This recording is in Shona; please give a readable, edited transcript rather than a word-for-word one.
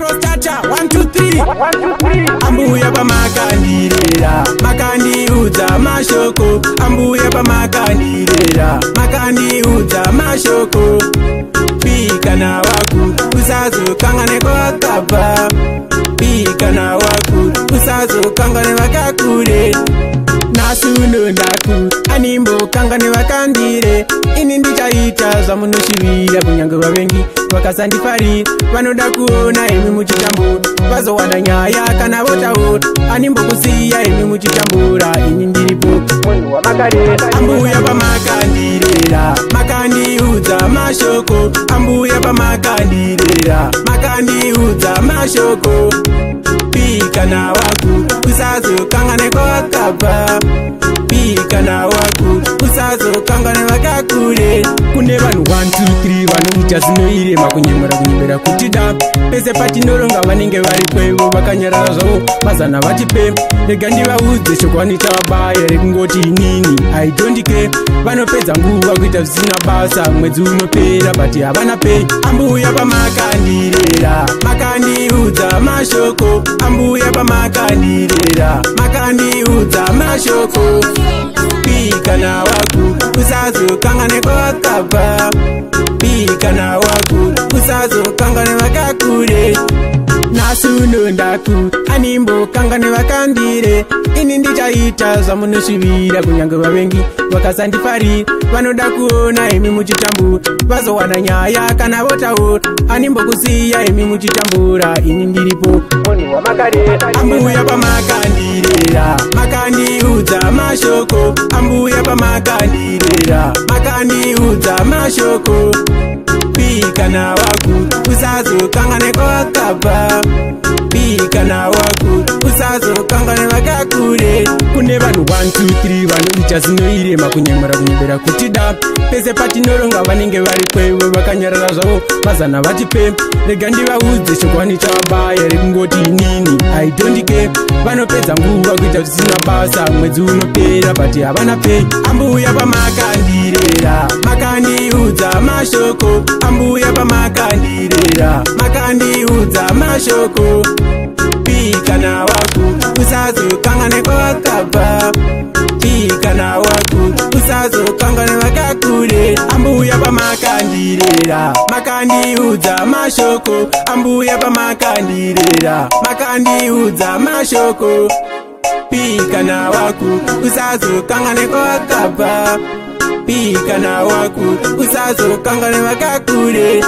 cross chacha 1 2 3 ambuya pamakandirira makandiudza mashoko ambuya pamakandirira makandiudza mashoko pikana waku usazokangane kwakabva pikana waku usazokangane vakakure nasuno ndaku animbo kangane vakandire ini ndichaita zvamunoshivira kunyange vavengi vakasandifari vanoda kuona imi muchitambura vazowana nyaya kana votaura animbo kusiya imi muchitambura ini ndiripo munhu wamakarera ambuya pamakandirera makandiudza mashoko ambuya pamakandirera makandiudza mashoko pikana waku usazokangane kwakabva pikana waku usazokangane vakakure kune vanhu 1 2 3 vanoita zvinoirema kunyemera kutida pese patinoronga vanenge vari kwevo vakanyarara zvavo mazana vatipe rega ndivaudze shokwani chavabaya rekungoti inini I don't care vanopedza nguva kuita zvisina basa mwedzi unopera bati havana pei ambuya pamakandirera makandiudza mashoko ambuya pamakandirera makandiudza mashoko pikana waku usazokangane kwakabva pikana waku usazokangane vakakure nasuno ndaku animbo kangane vakandire ini ndichaita zvamunoshivira kunyange vavengi vakasandifari vanoda kuona imi muchitambura vazowana nyaya kana votaura animbo kusiya imi muchitambura ini ndiripo munhu wamakarera ambuya pamakandirera makandiudza mashoko ambuya pamakandirera makandiudza mashoko pikana waku usazokangane kwakabva pikana waku usazokangane vakakure kune vanhu 1 2 3 vanoita zvinoirema kunyemera kutida pese patinoronga vanenge vari kwevo vakanyarara zvavo mazana vatipe rega ndivaudze shokwani chavabaya rekungoti inini I don't care vanopedza nguva kuita zvisina basa mwedzi unopera bati havana pei ambuya pamakandirera makandiudza mashoko ambuya pamakandirera makandiudza mashoko pikana waku usazokangane kwakabva pikana waku usazokangane vakakure ambuya pamakandirera makandiudza mashoko ambuya pamakandirera makandiudza mashoko pikana waku usazokangane kwakabva pikana waku usazokangane vakakure.